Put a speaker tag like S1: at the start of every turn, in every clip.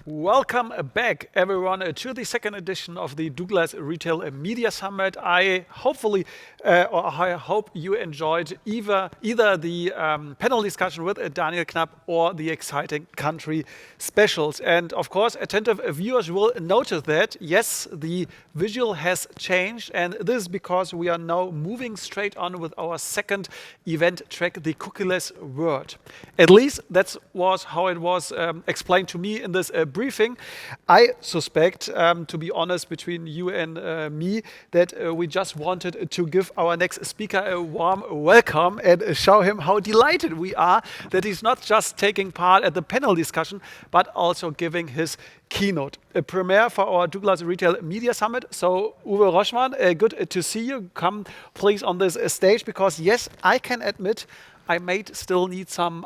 S1: Welcome back, everyone, to the second edition of the Douglas Retail Media Summit. I hope you enjoyed either the panel discussion with Daniel Knapp or the exciting country specials. And of course, attentive viewers will notice that, yes, the visual has changed. And this is because we are now moving straight on with our second event track, the Cookieless World. At least that was how it was explained to me in this briefing. I suspect, to be honest, between you and me, that we just wanted to give our next speaker a warm welcome and show him how delighted we are that he's not just taking part at the panel discussion, but also giving his keynote. A premiere for our Douglas Retail Media Summit. So, Uwe Roschmann, good to see you. Come, please, on this stage, because, yes, I can admit I might still need some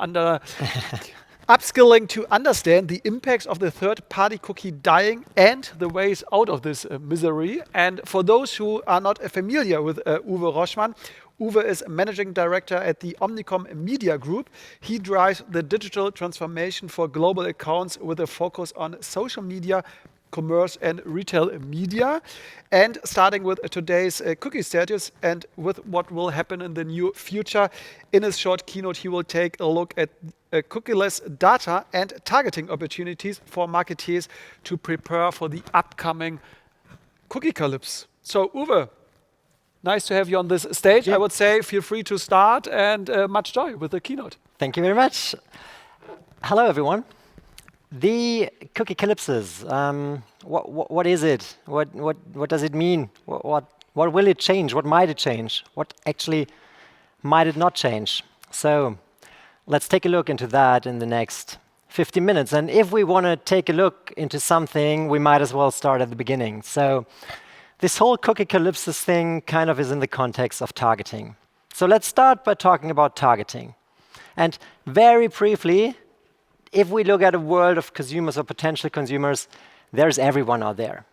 S1: upskilling to understand the impacts of the third-party cookie dying and the ways out of this misery. And for those who are not familiar with Uwe Roschmann, Uwe is Managing Director at the Omnicom Media Group. He drives the digital transformation for global accounts with a focus on social media, commerce and retail media. And starting with today's cookie status and with what will happen in the near future, in his short keynote he will take a look at cookieless data and targeting opportunities for marketeers to prepare for the upcoming Cookiecalypse. So Uwe, nice to have you on this stage. Yeah. I would say feel free to start, and much joy with the keynote.
S2: Thank you very much. Hello everyone. The Cookiecalypse, what is it? What does it mean? What will it change? What might it change? What actually might it not change? So let's take a look into that in the next 50 minutes. And if we want to take a look into something, we might as well start at the beginning. So this whole Cookiecalypse thing kind of is in the context of targeting. So let's start by talking about targeting. And very briefly, if we look at a world of consumers or potential consumers, there's everyone out there.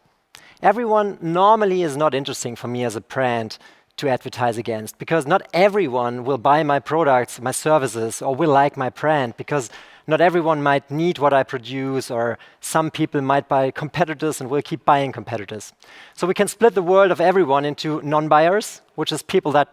S2: Everyone normally is not interesting for me as a brand to advertise against, because not everyone will buy my products, my services, or will like my brand, because not everyone might need what I produce, or some people might buy competitors and will keep buying competitors. So we can split the world of everyone into non-buyers, which is people that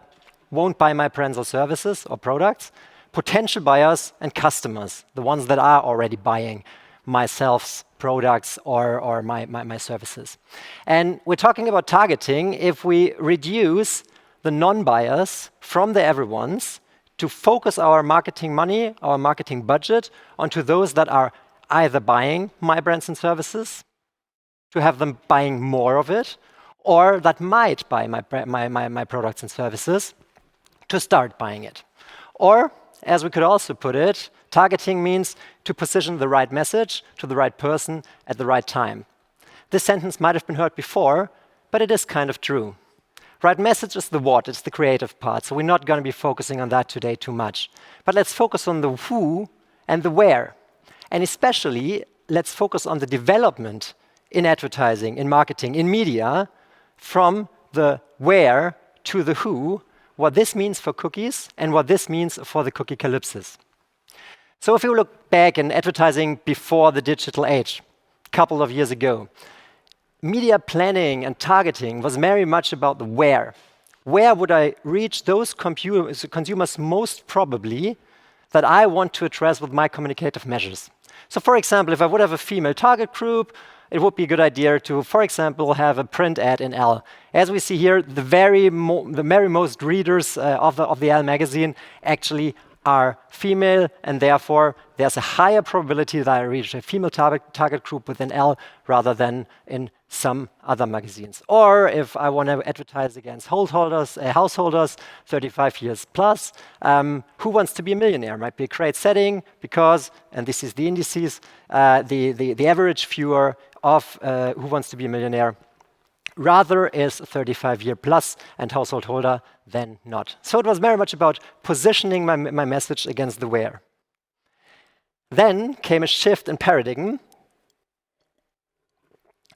S2: won't buy my brands or services or products, potential buyers, and customers, the ones that are already buying myself's products or my services. And we're talking about targeting if we reduce the non-buyers from the everyones to focus our marketing money, our marketing budget, onto those that are either buying my brands and services, to have them buying more of it, or that might buy my products and services, to start buying it. Or, as we could also put it, targeting means to position the right message to the right person at the right time. This sentence might have been heard before, but it is kind of true. Right message is the what, it's the creative part, so we're not going to be focusing on that today too much. But let's focus on the who and the where. And especially, let's focus on the development in advertising, in marketing, in media, from the where to the who, what this means for cookies and what this means for the Cookiecalypse. So if you look back in advertising before the digital age, a couple of years ago, media planning and targeting was very much about the where. Where would I reach those consumers most probably that I want to address with my communicative measures? So for example, if I would have a female target group, it would be a good idea to, for example, have a print ad in Elle. As we see here, the very most readers of the Elle magazine actually are female, and therefore there's a higher probability that I reach a female target group within Elle rather than in some other magazines. Or if I want to advertise against householders 35 years plus, who wants to be a millionaire might be a great setting because, and this is the indices, the average viewer of Who Wants to Be a Millionaire rather is 35-year plus and household holder than not. So it was very much about positioning my message against the where. Then came a shift in paradigm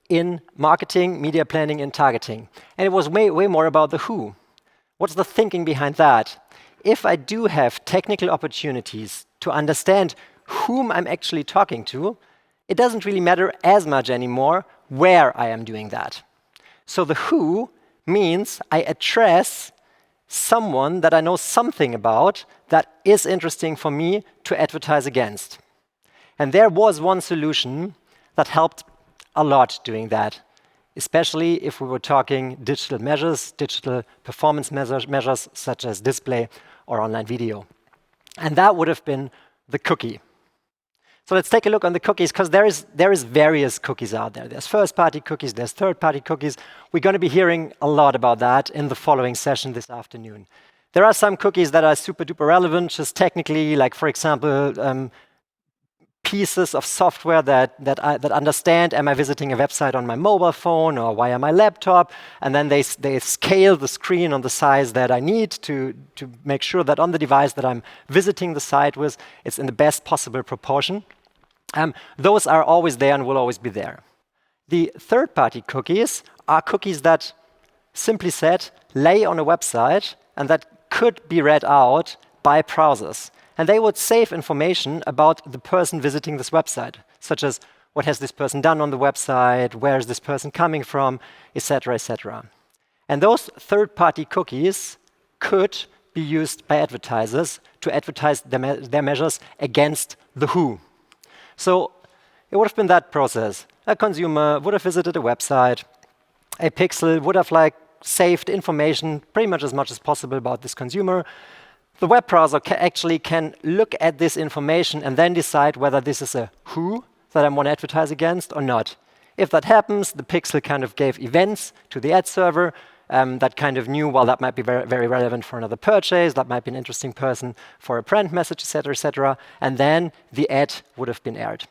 S2: in marketing, media planning, and targeting. And it was way more about the who. What's the thinking behind that? If I do have technical opportunities to understand whom I'm actually talking to, it doesn't really matter as much anymore where I am doing that. So the who means I address someone that I know something about that is interesting for me to advertise against. And there was one solution that helped a lot doing that, especially if we were talking digital measures, digital performance measures such as display or online video. And that would have been the cookie. So let's take a look on the cookies, because there is various cookies out there. There's first-party cookies, there's third-party cookies. We're going to be hearing a lot about that in the following session this afternoon. There are some cookies that are super-duper relevant, just technically, like, for example, pieces of software that understand, am I visiting a website on my mobile phone or via my laptop? And then they scale the screen on the size that I need to make sure that on the device that I'm visiting the site with, it's in the best possible proportion. Those are always there and will always be there. The third-party cookies are cookies that, simply said, lay on a website and that could be read out by browsers. And they would save information about the person visiting this website, such as what has this person done on the website, where is this person coming from, etc., etc. And those third-party cookies could be used by advertisers to advertise their measures against the who. So it would have been that process. A consumer would have visited a website. A pixel would have saved information pretty much as possible about this consumer. The web browser actually can look at this information and then decide whether this is a who that I want to advertise against or not. If that happens, the pixel kind of gave events to the ad server that kind of knew, well, that might be very, very relevant for another purchase, that might be an interesting person for a brand message, etc., etc. And then the ad would have been aired.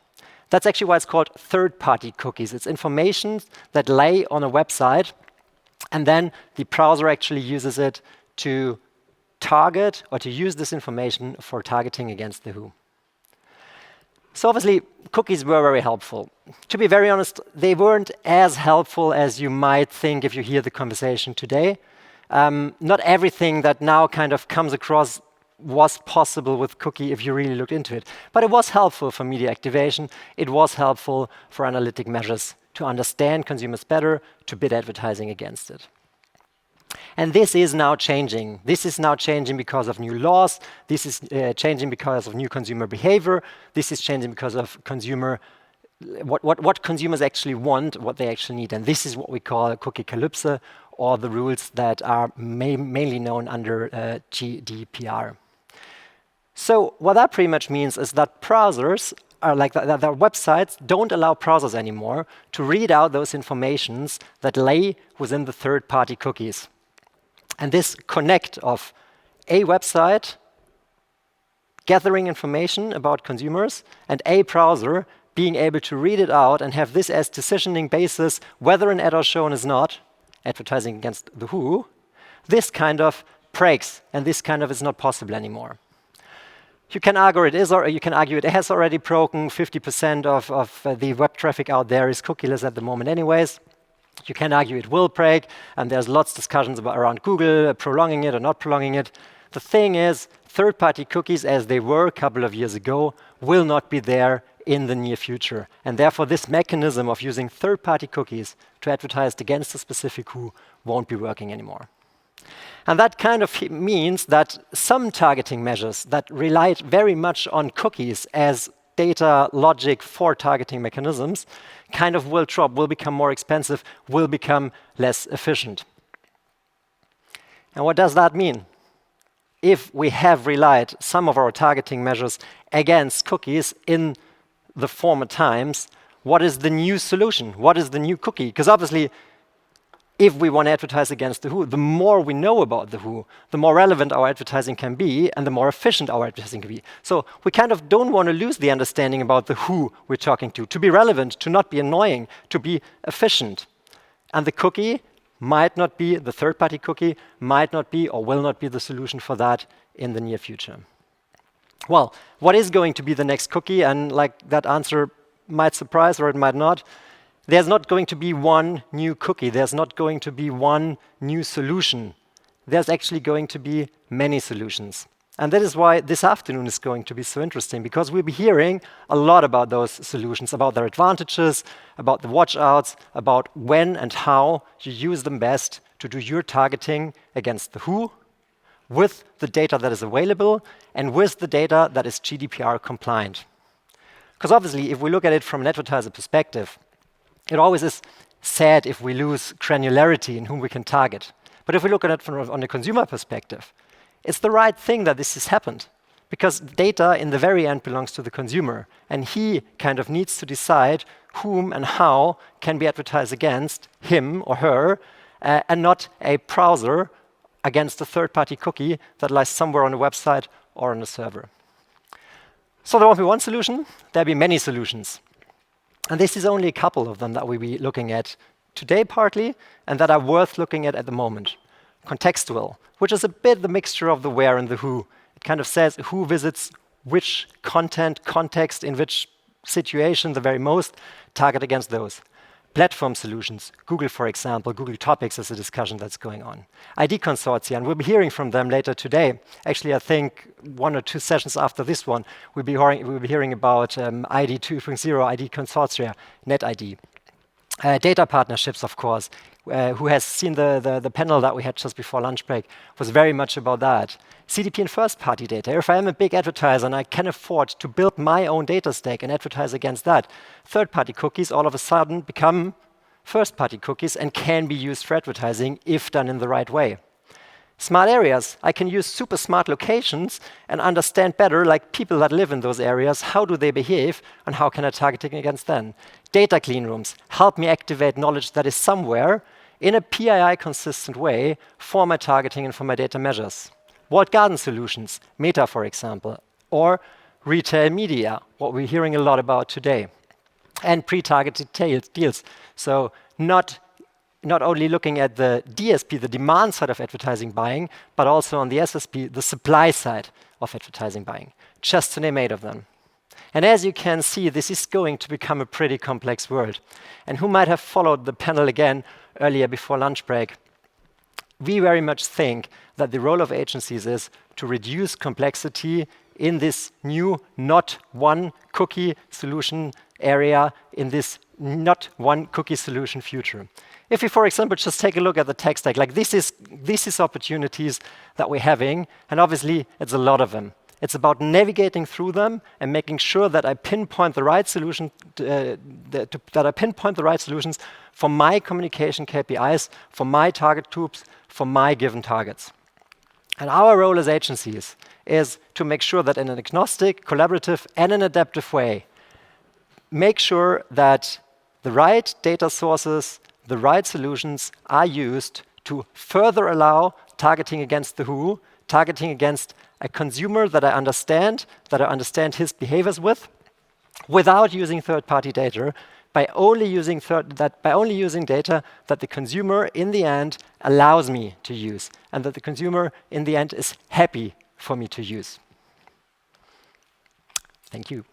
S2: That's actually why it's called third-party cookies. It's information that lay on a website, and then the browser actually uses it to target or to use this information for targeting against the who. So obviously, cookies were very helpful. To be very honest, they weren't as helpful as you might think if you hear the conversation today. Not everything that now kind of comes across was possible with cookie if you really looked into it. But it was helpful for media activation. It was helpful for analytic measures to understand consumers better, to bid advertising against it. And this is now changing. This is now changing because of new laws. This is changing because of new consumer behavior. This is changing because of what consumers actually want, what they actually need. And this is what we call Cookiecalypse, or the rules that are mainly known under GDPR. So what that pretty much means is that browsers are that their websites don't allow browsers anymore to read out those informations that lay within the third-party cookies. And this connect of a website gathering information about consumers and a browser being able to read it out and have this as decisioning basis whether an ad is shown is not, advertising against the who, this kind of breaks, and this kind of is not possible anymore. You can argue it is, or you can argue it has already broken. 50% of the web traffic out there is cookieless at the moment anyways. You can argue it will break, and there's lots of discussions around Google prolonging it or not prolonging it. The thing is, third-party cookies, as they were a couple of years ago, will not be there in the near future. And therefore, this mechanism of using third-party cookies to advertise against a specific who won't be working anymore. And that kind of means that some targeting measures that relied very much on cookies as data logic for targeting mechanisms kind of will drop, will become more expensive, will become less efficient. And what does that mean? If we have relied some of our targeting measures against cookies in the former times, what is the new solution? What is the new cookie? Because obviously, if we want to advertise against the who, the more we know about the who, the more relevant our advertising can be and the more efficient our advertising can be. So we kind of don't want to lose the understanding about the who we're talking to be relevant, to not be annoying, to be efficient. And the cookie might not be, the third-party cookie might not be or will not be the solution for that in the near future. Well, what is going to be the next cookie? And that answer might surprise or it might not. There's not going to be one new cookie. There's not going to be one new solution. There's actually going to be many solutions. And that is why this afternoon is going to be so interesting, because we'll be hearing a lot about those solutions, about their advantages, about the watch-outs, about when and how you use them best to do your targeting against the who, with the data that is available and with the data that is GDPR compliant. Because obviously, if we look at it from an advertiser perspective, it always is sad if we lose granularity in whom we can target. But if we look at it from on a consumer perspective, it's the right thing that this has happened, because data in the very end belongs to the consumer, and he kind of needs to decide whom and how can be advertised against him or her, and not a browser against a third-party cookie that lies somewhere on a website or on a server. So there won't be one solution, there'll be many solutions. And this is only a couple of them that we'll be looking at today partly, and that are worth looking at the moment. Contextual, which is a bit the mixture of the where and the who. It kind of says who visits which content, context, in which situation the very most, target against those. Platform solutions, Google, for example, Google Topics is a discussion that's going on. ID consortia, and we'll be hearing from them later today. Actually, I think 1 or 2 sessions after this one, we'll be hearing about ID 2.0, ID consortia, NetID. Data partnerships, of course. Who has seen the panel that we had just before lunch break was very much about that. CDP and first-party data. If I am a big advertiser and I can afford to build my own data stack and advertise against that, third-party cookies all of a sudden become first-party cookies and can be used for advertising if done in the right way. Smart areas. I can use super smart locations and understand better, like people that live in those areas, how do they behave and how can I target against them. Data clean rooms help me activate knowledge that is somewhere in a PII consistent way for my targeting and for my data measures. Walled garden solutions, Meta, for example, or retail media, what we're hearing a lot about today, and pre-targeted deals. So not only looking at the DSP, the demand side of advertising buying, but also on the SSP, the supply side of advertising buying, just to name 8 of them. And as you can see, this is going to become a pretty complex world. And who might have followed the panel again earlier before lunch break, we very much think that the role of agencies is to reduce complexity in this new not one cookie solution area, in this not one cookie solution future. If we, for example, just take a look at the tech stack, like this is opportunities that we're having, and obviously it's a lot of them. It's about navigating through them and making sure that I pinpoint the right solution, that I pinpoint the right solutions for my communication KPIs, for my target groups, for my given targets. And our role as agencies is to make sure that in an agnostic, collaborative, and an adaptive way, make sure that the right data sources, the right solutions are used to further allow targeting against the who, targeting against a consumer that I understand his behaviors with, without using third-party data, by only using data that the consumer in the end allows me to use, and that the consumer in the end is happy for me to use. Thank you.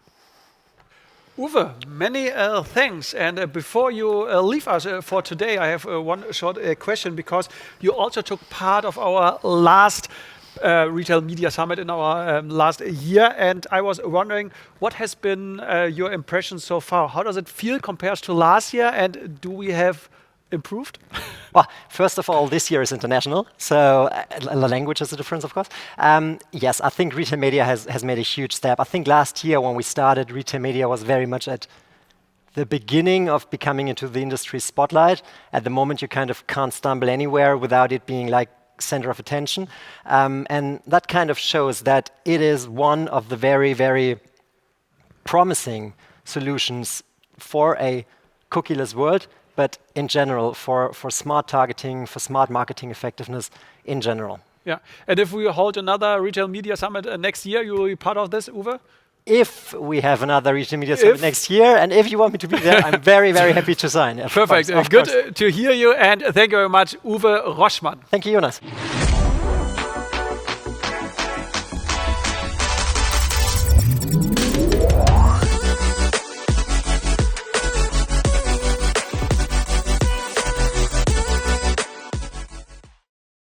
S1: Uwe, many thanks. And before you leave us for today, I have one short question, because you also took part of our last Retail Media Summit in our last year, and I was wondering, what has been your impression so far? How does it feel compared to last year, and do we have improved?
S2: Well, first of all, this year is international, so the language is a difference, of course. Yes, I think retail media has made a huge step. I think last year when we started, retail media was very much at the beginning of becoming into the industry spotlight. At the moment, you kind of can't stumble anywhere without it being like center of attention. And that kind of shows that it is one of the very, very promising solutions for a cookieless world, but in general, for smart targeting, for smart marketing effectiveness in general.
S1: Yeah, and if we hold another Retail Media Summit next year, you will be part of this, Uwe?
S2: If we have another Retail Media Summit next year, and if you want me to be there, I'm very, very happy to sign.
S1: Perfect. Good to hear you, and thank you very much, Uwe Roschmann.
S2: Thank you, Jonas.